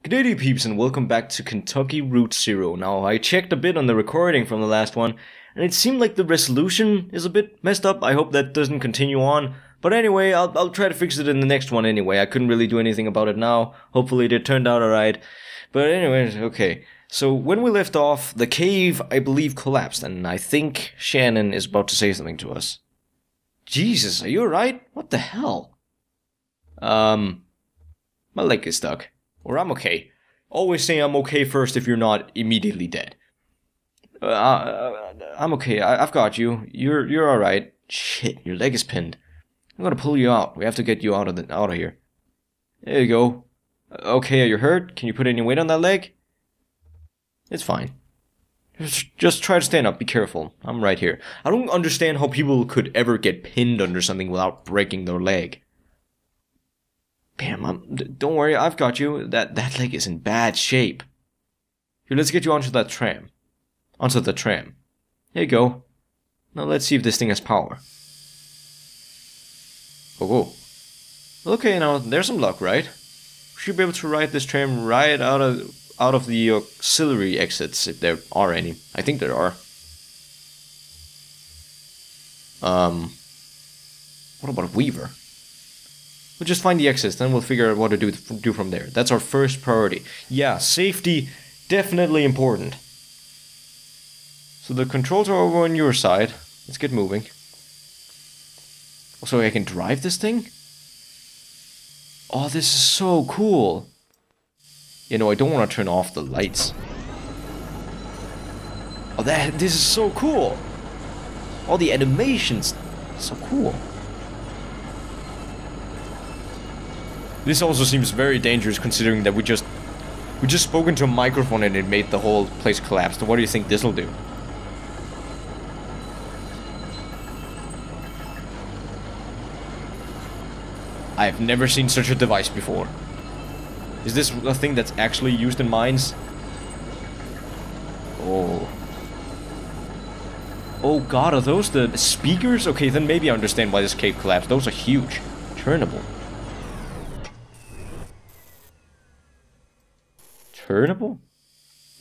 G'day peeps and welcome back to Kentucky Route Zero. Now I checked a bit on the recording from the last one and it seemed like the resolution is a bit messed up. I hope that doesn't continue on. But anyway, I'll try to fix it in the next one anyway. I couldn't really do anything about it now. Hopefully it turned out alright. But anyways, okay. So when we left off, the cave, I believe, collapsed and I think Shannon is about to say something to us. Jesus, are you alright? What the hell? My leg is stuck. Or I'm okay. Always say I'm okay first if you're not immediately dead. I'm okay. I've got you. You're all right. Shit, your leg is pinned. I'm gonna pull you out. We have to get you out of here. There you go. Okay, are you hurt? Can you put any weight on that leg? It's fine. Just try to stand up. Be careful. I'm right here. I don't understand how people could ever get pinned under something without breaking their leg. Bam, don't worry, I've got you. That leg is in bad shape. Here, let's get you onto that tram. Onto the tram. There you go. Now let's see if this thing has power. Oh. Okay, now there's some luck, right? We should be able to ride this tram right out of the auxiliary exits, if there are any. I think there are. What about Weaver? We'll just find the exits, then we'll figure out what to do from there. That's our first priority. Yeah, safety, definitely important. So the controls are over on your side. Let's get moving. Also, I can drive this thing? Oh, this is so cool. You know, I don't want to turn off the lights. Oh, this is so cool. All the animations, so cool. This also seems very dangerous considering that we just spoke into a microphone and it made the whole place collapse. So what do you think this'll do? I've never seen such a device before. Is this a thing that's actually used in mines? Oh. Oh god, are those the speakers? Okay, then maybe I understand why this cave collapsed. Those are huge. Turnable. Turnable?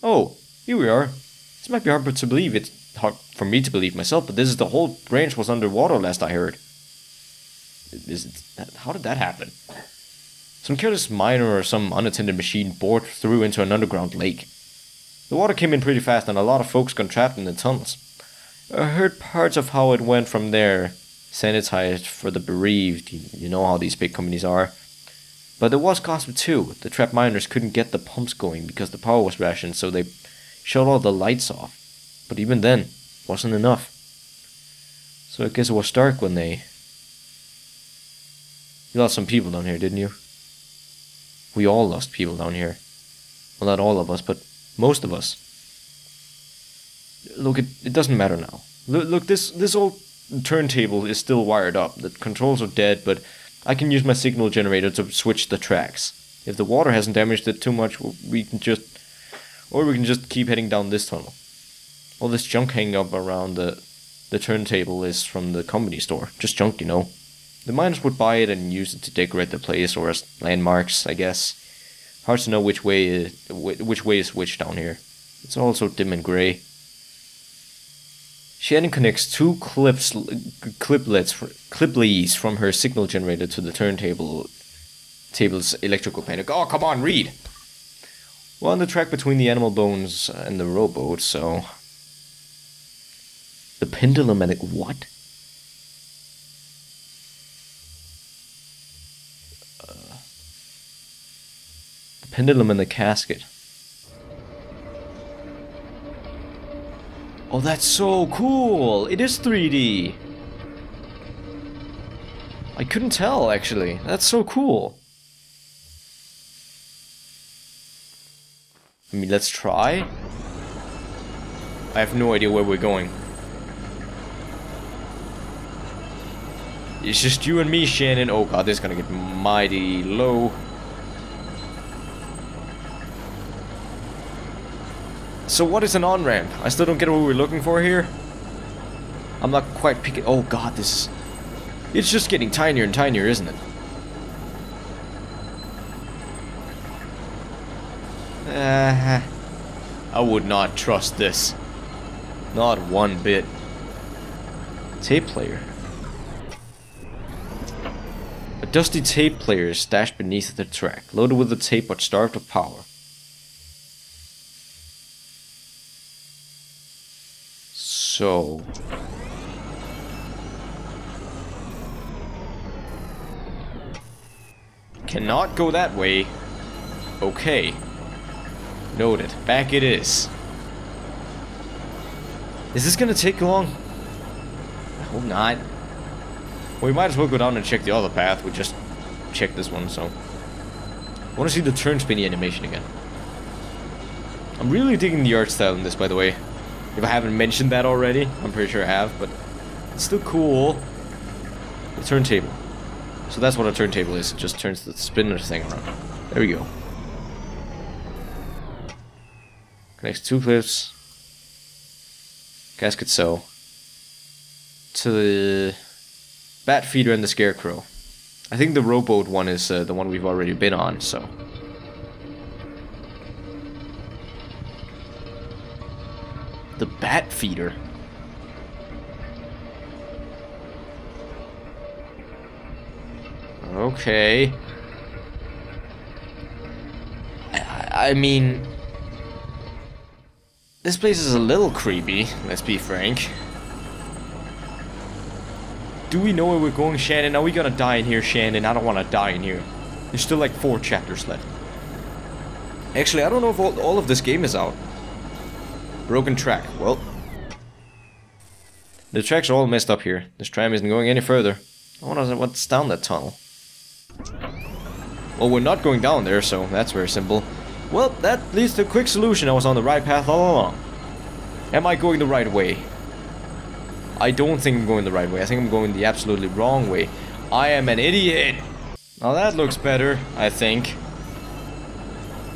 Oh, here we are. This might be hard to believe. It's hard for me to believe myself, but this is the whole branch was underwater last I heard. How did that happen? Some careless miner or some unattended machine bored through into an underground lake. The water came in pretty fast and a lot of folks got trapped in the tunnels. I heard parts of how it went from there. Sanitized for the bereaved. You know how these big companies are. But there was gossip too. The trapped miners couldn't get the pumps going because the power was rationed, so they shut all the lights off. But even then, wasn't enough. So I guess it was dark when they... You lost some people down here, didn't you? We all lost people down here. Well, not all of us, but most of us. Look, it doesn't matter now. Look, this old turntable is still wired up. The controls are dead, but I can use my signal generator to switch the tracks. If the water hasn't damaged it too much, we can just keep heading down this tunnel. All this junk hanging up around the turntable is from the company store. Just junk, you know. The miners would buy it and use it to decorate the place or as landmarks, I guess. Hard to know which way is which down here. It's all so dim and grey. Shannon connects two clips from her signal generator to the table's electrical panel. Oh, come on, read! We're on the track between the animal bones and the rowboat, so... The pendulum and what? The pendulum and the casket. Oh, that's so cool! It is 3D! I couldn't tell, actually. That's so cool. I mean, let's try. I have no idea where we're going. It's just you and me, Shannon. Oh god, this is gonna get mighty low. So what is an on-ramp? I still don't get what we're looking for here. I'm not quite picking... Oh god, this is... It's just getting tinier and tinier, isn't it? I would not trust this. Not one bit. Tape player. A dusty tape player is stashed beneath the track, loaded with the tape but starved of power. So... cannot go that way. Okay. Noted. Back it is. Is this gonna take long? I hope not. We might as well go down and check the other path. We just checked this one, so... I want to see the turn spinny animation again. I'm really digging the art style in this, by the way. If I haven't mentioned that already, I'm pretty sure I have, but... it's still cool. The turntable. So that's what a turntable is. It just turns the spinner thing around. There we go. Connects two clips. Gasket sew. To the bat feeder and the scarecrow. I think the rowboat one is the one we've already been on, so... the bat feeder. Okay. I mean... this place is a little creepy, let's be frank. Do we know where we're going, Shannon? Are we gonna die in here, Shannon? I don't wanna die in here. There's still like 4 chapters left. Actually, I don't know if all of this game is out. Broken track. Well, the tracks are all messed up here. This tram isn't going any further. I wonder what's down that tunnel. Well, we're not going down there, so that's very simple. Well, that leads to a quick solution. I was on the right path all along. Am I going the right way? I don't think I'm going the right way. I think I'm going the absolutely wrong way. I am an idiot. Now that looks better, I think.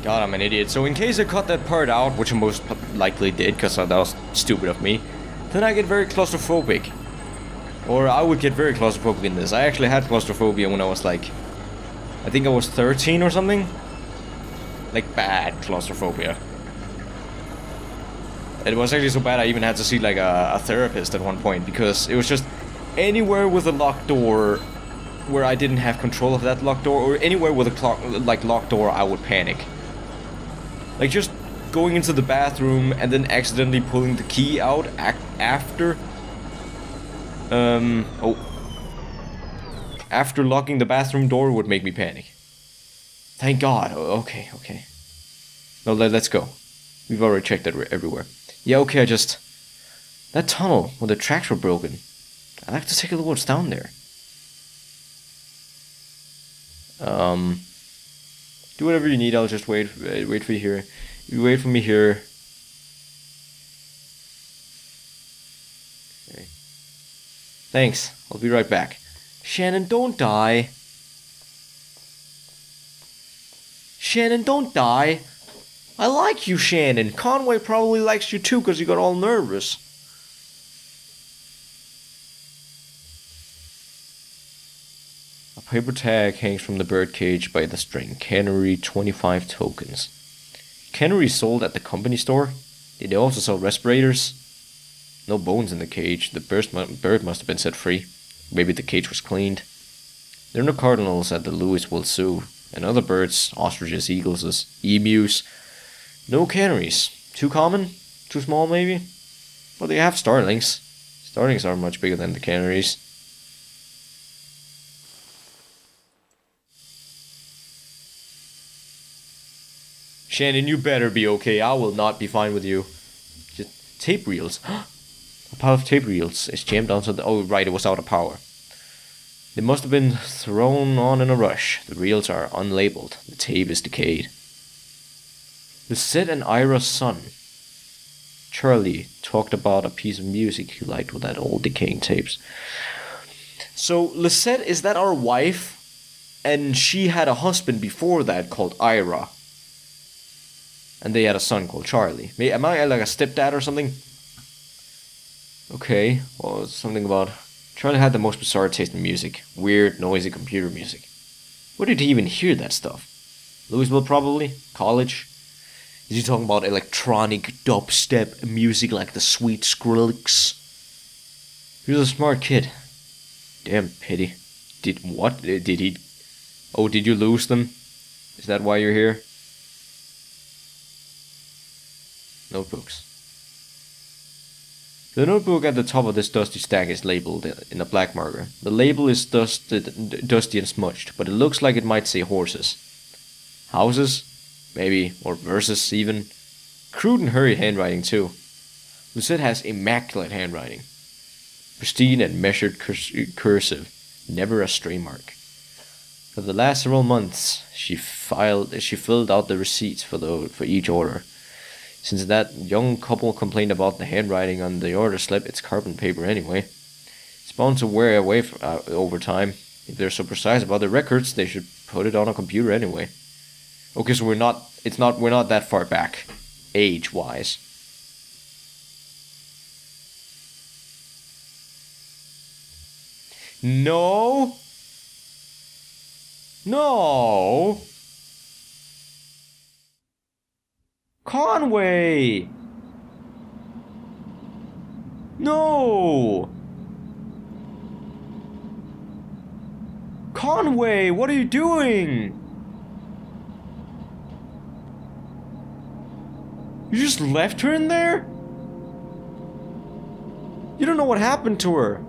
God, I'm an idiot. So in case I cut that part out, which I most likely did, because that was stupid of me, then I get very claustrophobic. Or I would get very claustrophobic in this. I actually had claustrophobia when I was like... I think I was 13 or something. Like bad claustrophobia. It was actually so bad I even had to see like a therapist at one point, because it was just anywhere with a locked door where I didn't have control of that locked door, or anywhere with a locked door, I would panic. Like just going into the bathroom and then accidentally pulling the key out after after locking the bathroom door would make me panic. Thank God. Okay. No, let's go. We've already checked that everywhere. Yeah, okay, that tunnel where the tracks were broken. I'd like to take a look what's down there. Do whatever you need, I'll just wait for you here. You wait for me here. Okay. Thanks, I'll be right back. Shannon, don't die. Shannon, don't die. I like you, Shannon. Conway probably likes you too because you got all nervous. A paper tag hangs from the birdcage by the string. Cannery, 25 tokens. Cannery sold at the company store? Did they also sell respirators? No bones in the cage. The bird must have been set free. Maybe the cage was cleaned. There are no cardinals at the Louisville Zoo. And other birds, ostriches, eagles, emus. No canaries. Too common? Too small maybe? Well, they have starlings. Starlings are much bigger than the canaries. Shannon, you better be okay. I will not be fine with you. Just tape reels. A pile of tape reels is jammed onto the... oh, right, it was out of power. They must have been thrown on in a rush. The reels are unlabeled. The tape is decayed. Lisette and Ira's son, Charlie, talked about a piece of music he liked with that old decaying tapes. So, Lisette, is that our wife? And she had a husband before that called Ira. And they had a son called Charlie. Am I like a stepdad or something? Okay, well, something about... Charlie had the most bizarre taste in music. Weird, noisy computer music. Where did he even hear that stuff? Louisville, probably? College? Is he talking about electronic dubstep music like the Sweet Skrillex? He was a smart kid. Damn pity. Did he... Oh, did you lose them? Is that why you're here? Notebooks. The notebook at the top of this dusty stack is labeled in a black marker. The label is dusty and smudged, but it looks like it might say horses. Houses? Maybe, or verses even. Crude and hurried handwriting too. Lucette has immaculate handwriting. Pristine and measured cursive, never a stray mark. For the last several months, she filled out the receipts for each order. Since that young couple complained about the handwriting on the order slip, it's carbon paper anyway. It's bound to wear away over time. If they're so precise about their records, they should put it on a computer anyway. Okay, so we're not that far back, age-wise. No! No! Conway! No! Conway, what are you doing? You just left her in there? You don't know what happened to her.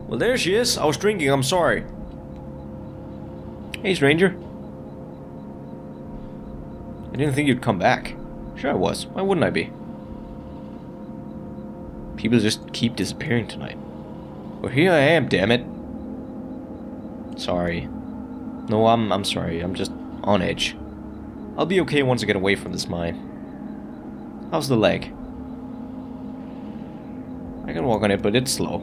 Well, there she is. I was drinking, I'm sorry. Hey, stranger. I didn't think you'd come back. Sure I was. Why wouldn't I be? People just keep disappearing tonight. Well, here I am, damn it. Sorry. No, I'm sorry. I'm just on edge. I'll be okay once I get away from this mine. How's the leg? I can walk on it, but it's slow.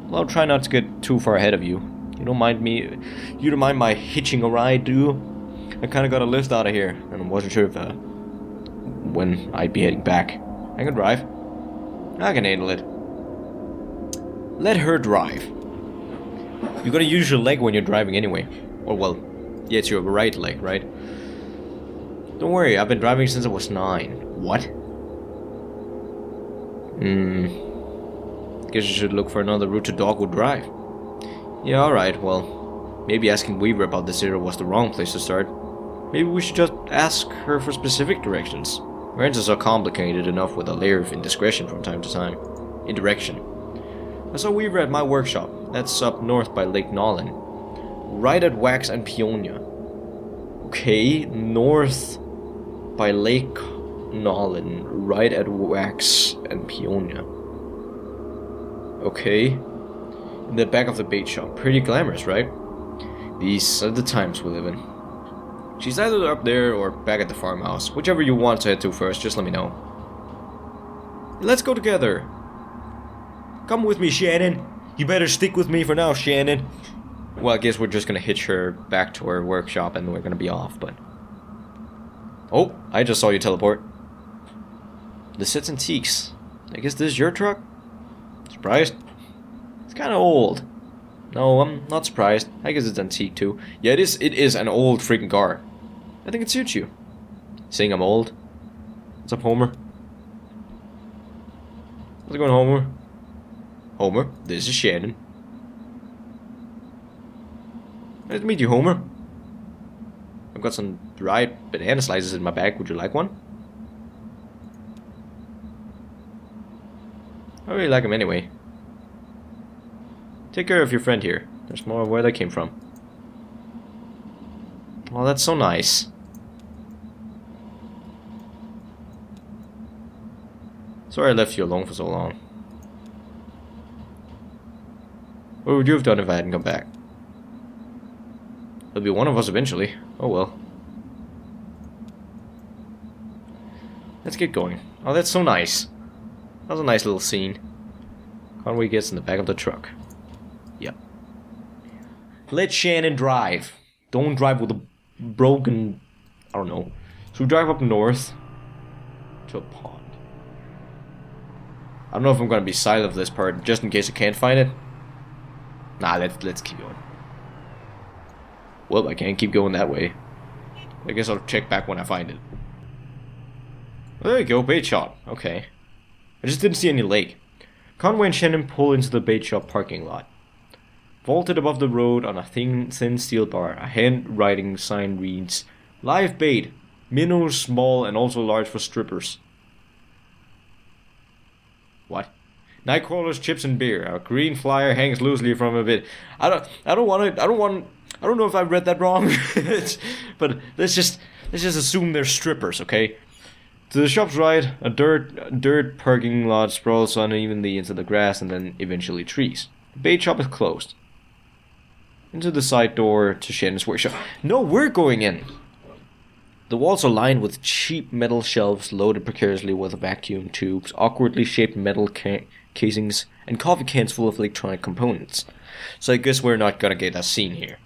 Well, I'll try not to get too far ahead of you. You don't mind my hitching a ride, do you? I kinda got a lift out of here, and I wasn't sure if, when I'd be heading back. I can drive. I can handle it. Let her drive. You gotta use your leg when you're driving anyway. Or, well, yeah, it's your right leg, right? Don't worry, I've been driving since I was 9. What? Guess you should look for another route to Dogwood Drive. Yeah, alright, well, maybe asking Weaver about the zero was the wrong place to start. Maybe we should just ask her for specific directions. Ranches are complicated enough with a layer of indiscretion from time to time. Indirection. I saw Weaver at my workshop. That's up north by Lake Nolin. Right at Wax and Peonia. Okay, north by Lake Nolin. Right at Wax and Peonia. Okay. In the back of the bait shop. Pretty glamorous, right? These are the times we live in. She's either up there or back at the farmhouse. Whichever you want to head to first, just let me know. Let's go together. Come with me, Shannon. You better stick with me for now, Shannon. Well, I guess we're just gonna hitch her back to her workshop and we're gonna be off, but... Oh, I just saw you teleport. Lisette's Antiques. I guess this is your truck? Surprised? It's kinda old. No, I'm not surprised. I guess it's antique too. Yeah, it is an old freaking car. I think it suits you. Saying I'm old? What's up, Homer? How's it going, Homer? Homer, this is Shannon. Nice to meet you, Homer. I've got some dried banana slices in my bag. Would you like one? I really like them anyway. Take care of your friend here. There's more where they came from. Oh, that's so nice. Sorry I left you alone for so long. What would you have done if I hadn't come back? It'll be one of us eventually. Oh well. Let's get going. Oh, that's so nice. That was a nice little scene. Conway gets in the back of the truck. Yep. Let Shannon drive. Don't drive with a broken... I don't know. So we drive up north to a pond. I don't know if I'm gonna be silent of this part, just in case I can't find it. Nah, let's keep going. Well, I can't keep going that way. I guess I'll check back when I find it. There you go, bait shop. Okay. I just didn't see any lake. Conway and Shannon pull into the bait shop parking lot. Vaulted above the road on a thin steel bar, a handwriting sign reads, "Live bait. Minnows, small and also large for strippers." What? Nightcrawlers, chips, and beer. A green flyer hangs loosely from a bit. I don't know if I read that wrong, but let's just assume they're strippers, okay? To the shop's right, a dirt parking lot sprawls unevenly into the grass and then eventually trees. The bait shop is closed. Into the side door to Shannon's workshop. No, we're going in! The walls are lined with cheap metal shelves loaded precariously with vacuum tubes, awkwardly shaped metal casings, and coffee cans full of electronic components. So I guess we're not gonna get a scene here.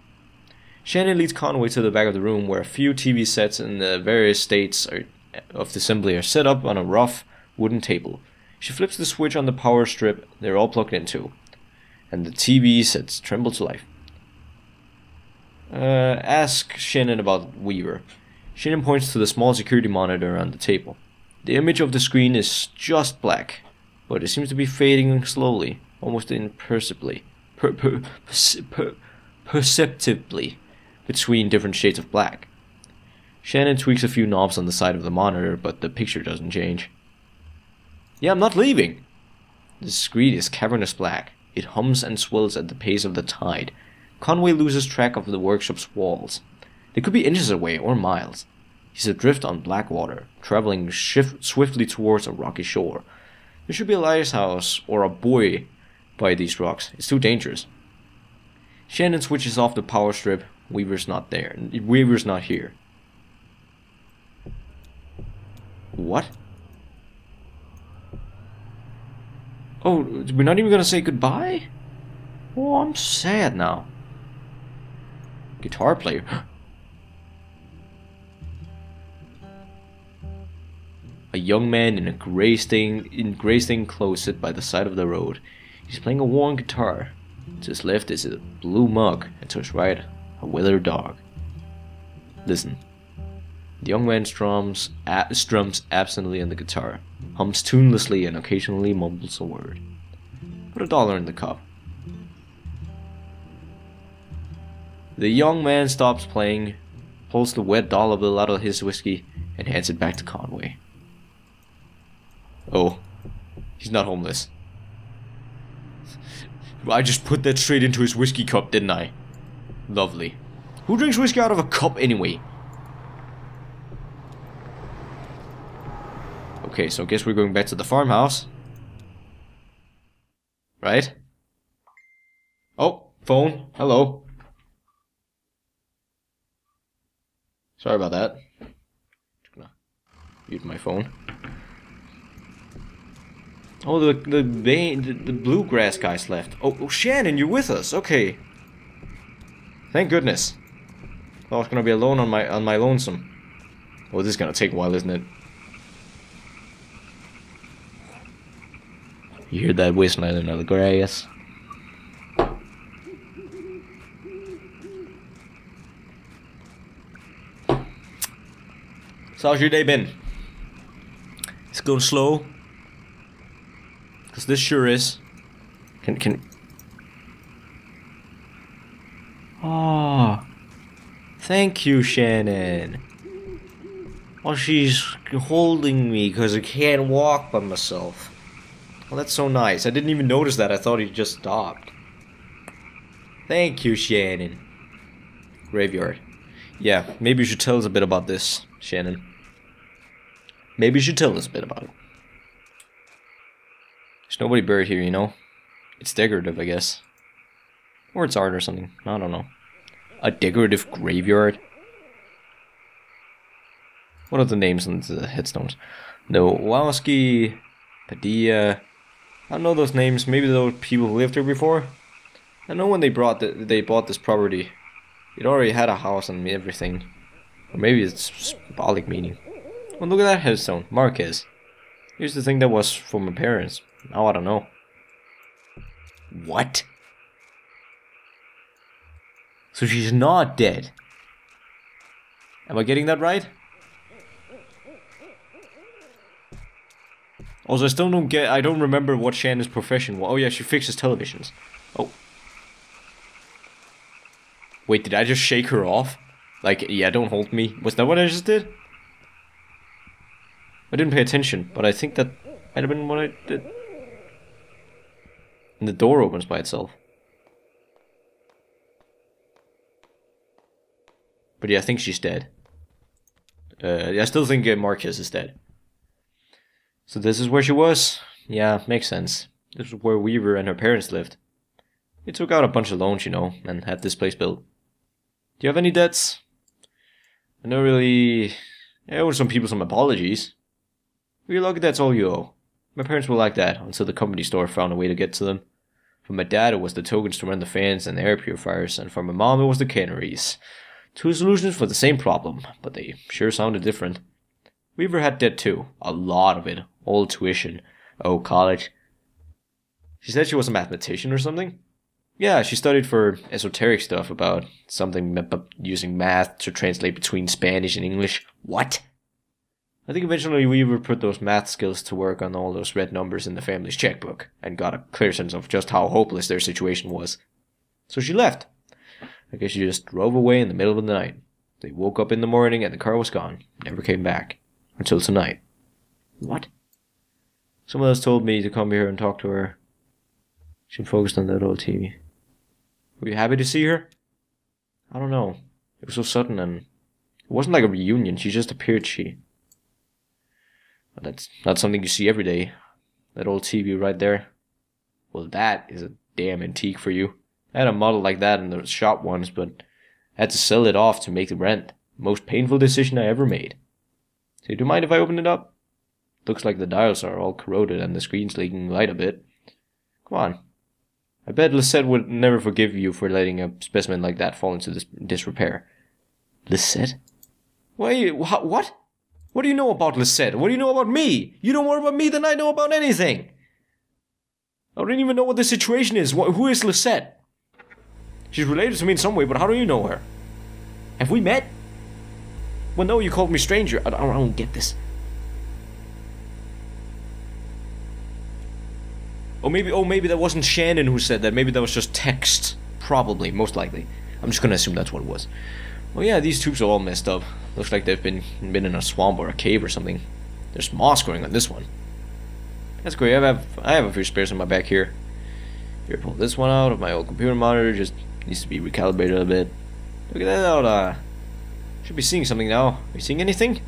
Shannon leads Conway to the back of the room where a few TV sets in the various states of the assembly are set up on a rough wooden table. She flips the switch on the power strip they're all plugged into, and the TV sets tremble to life. Ask Shannon about Weaver. Shannon points to the small security monitor on the table. The image of the screen is just black, but it seems to be fading slowly, almost imperceptibly, perceptibly, between different shades of black. Shannon tweaks a few knobs on the side of the monitor, but the picture doesn't change. Yeah, I'm not leaving! The screen is cavernous black. It hums and swells at the pace of the tide. Conway loses track of the workshop's walls. They could be inches away or miles. He's adrift on black water, traveling swiftly towards a rocky shore. There should be a lighthouse or a buoy by these rocks. It's too dangerous. Shannon switches off the power strip. Weaver's not there. Weaver's not here. What? Oh, we're not even gonna say goodbye? Oh, I'm sad now. Guitar player. A young man in gray stained clothes sit by the side of the road. He's playing a worn guitar. To his left is a blue mug, and to his right, a withered dog. Listen. The young man strums absently on the guitar, hums tunelessly, and occasionally mumbles a word. Put $1 in the cup. The young man stops playing, pulls the wet dollar bill out of his whiskey, and hands it back to Conway. Oh, he's not homeless. I just put that straight into his whiskey cup, didn't I? Lovely. Who drinks whiskey out of a cup anyway? Okay, so I guess we're going back to the farmhouse. Right? Oh, phone. Hello. Sorry about that. Just gonna mute my phone. Oh, the bluegrass guy's left. Oh, Shannon, you're with us. Okay. Thank goodness. I was gonna be alone on my lonesome. Oh, this is gonna take a while, isn't it? You hear that whistling in the grass? So how's your day been? It's going slow. Cause this sure is. Oh, thank you, Shannon. Oh, she's holding me because I can't walk by myself. Well, that's so nice. I didn't even notice that. I thought he just stopped. Thank you, Shannon. Graveyard. Yeah, maybe you should tell us a bit about this, Shannon. Maybe you should tell us a bit about it. There's nobody buried here, you know? It's decorative, I guess. Or it's art or something. I don't know. A decorative graveyard? What are the names on the headstones? Nowalski, Padilla. I don't know those names. Maybe those people who lived here before. I know when they bought this property, it already had a house and everything. Or maybe it's symbolic meaning. Oh, look at that headstone. Marquez. Here's the thing that was for my parents. Now I don't know. What? So she's not dead. Am I getting that right? Also, I don't remember what Shannon's profession was. Oh yeah, she fixes televisions. Oh. Wait, did I just shake her off? Like, yeah, don't hold me. Was that what I just did? I didn't pay attention, but I think that might have been what I did. And the door opens by itself. But yeah, I think she's dead. I still think Marquez is dead. So this is where she was? Yeah, makes sense. This was where Weaver and her parents lived. They took out a bunch of loans, you know, and had this place built. Do you have any debts? I know really... I owe some people some apologies. You're lucky that's all you owe. My parents were like that, until the company store found a way to get to them. For my dad, it was the tokens to run the fans and the air purifiers, and for my mom, it was the canneries. Two solutions for the same problem, but they sure sounded different. Weaver had debt too, a lot of it, all tuition. Oh, college. She said she was a mathematician or something? Yeah, she studied for esoteric stuff about something about using math to translate between Spanish and English. What? I think eventually Weaver put those math skills to work on all those red numbers in the family's checkbook, and got a clear sense of just how hopeless their situation was. So she left. I guess she just drove away in the middle of the night. They woke up in the morning and the car was gone. Never came back. Until tonight. What? Someone else told me to come here and talk to her. She focused on that old TV. Were you happy to see her? I don't know. It was so sudden and... It wasn't like a reunion. She just appeared, But that's not something you see every day. That old TV right there. Well, that is a damn antique for you. I had a model like that in the shop once, but I had to sell it off to make the rent. Most painful decision I ever made. So do you mind if I open it up? Looks like the dials are all corroded and the screen's leaking light a bit. Come on. I bet Lisette would never forgive you for letting a specimen like that fall into disrepair. Lisette? Wait, what? What do you know about Lisette? What do you know about me? You know more about me than I know about anything. I don't even know what the situation is. Who is Lisette? She's related to me in some way, but how do you know her? Have we met? Well, no, you called me stranger. I don't get this. Oh, maybe that wasn't Shannon who said that. Maybe that was just text. Probably, most likely. I'm just gonna assume that's what it was. Well, yeah, these tubes are all messed up. Looks like they've been in a swamp or a cave or something. There's moss growing on this one. That's great. I have a few spares in my back here. Here, pull this one out of my old computer monitor. Just needs to be recalibrated a bit. Look at that out. Should be seeing something now. Are you seeing anything?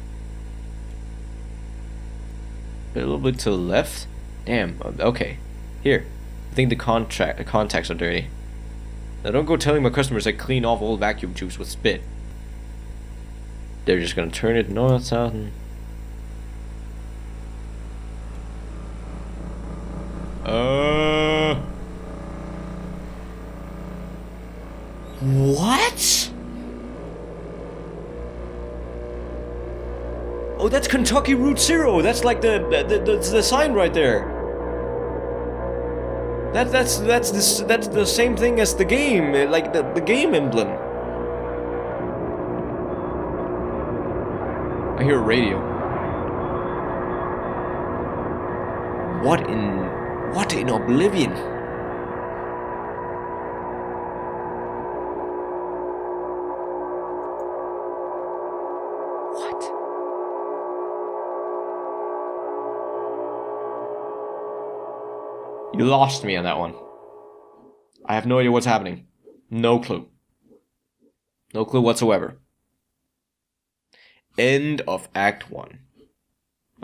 A little bit to the left. Damn. Okay. Here. I think the contacts are dirty. Now don't go telling my customers I clean off old vacuum tubes with spit. They're just gonna turn it north, south, and... What? Oh, that's Kentucky Route Zero. That's like the sign right there. That's the same thing as the game, like the game emblem. I hear a radio. What in oblivion? What? You lost me on that one. I have no idea what's happening. No clue. No clue whatsoever. End of Act 1.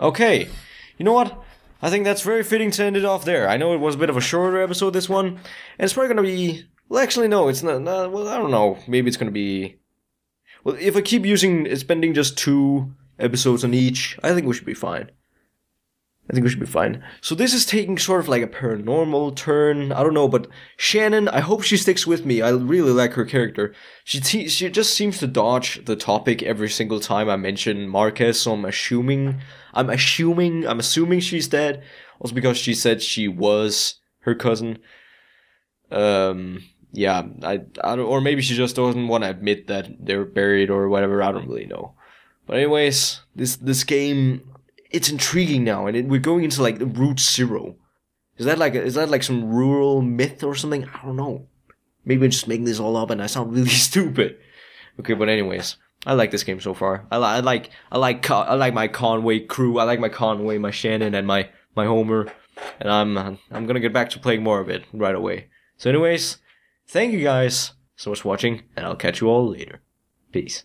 Okay, you know what? I think that's very fitting to end it off there. I know it was a bit of a shorter episode, this one. And it's probably gonna be... Well, actually, no, it's not... well, I don't know. Maybe it's gonna be... Well, if I keep spending just 2 episodes on each, I think we should be fine. So this is taking sort of like a paranormal turn. I don't know, but Shannon, I hope she sticks with me. I really like her character. She just seems to dodge the topic every single time I mention Marquez, so I'm assuming she's dead. Also because she said she was her cousin. yeah, I don't, or maybe she just doesn't want to admit that they're buried or whatever. I don't really know. But anyways, this game, it's intriguing now, and we're going into like Route Zero. Is that like some rural myth or something? I don't know. Maybe I'm just making this all up, and I sound really stupid. Okay, but anyways, I like this game so far. I like my Conway crew. I like my Conway, my Shannon, and my Homer, and I'm gonna get back to playing more of it right away. So anyways, thank you guys so much for watching, and I'll catch you all later. Peace.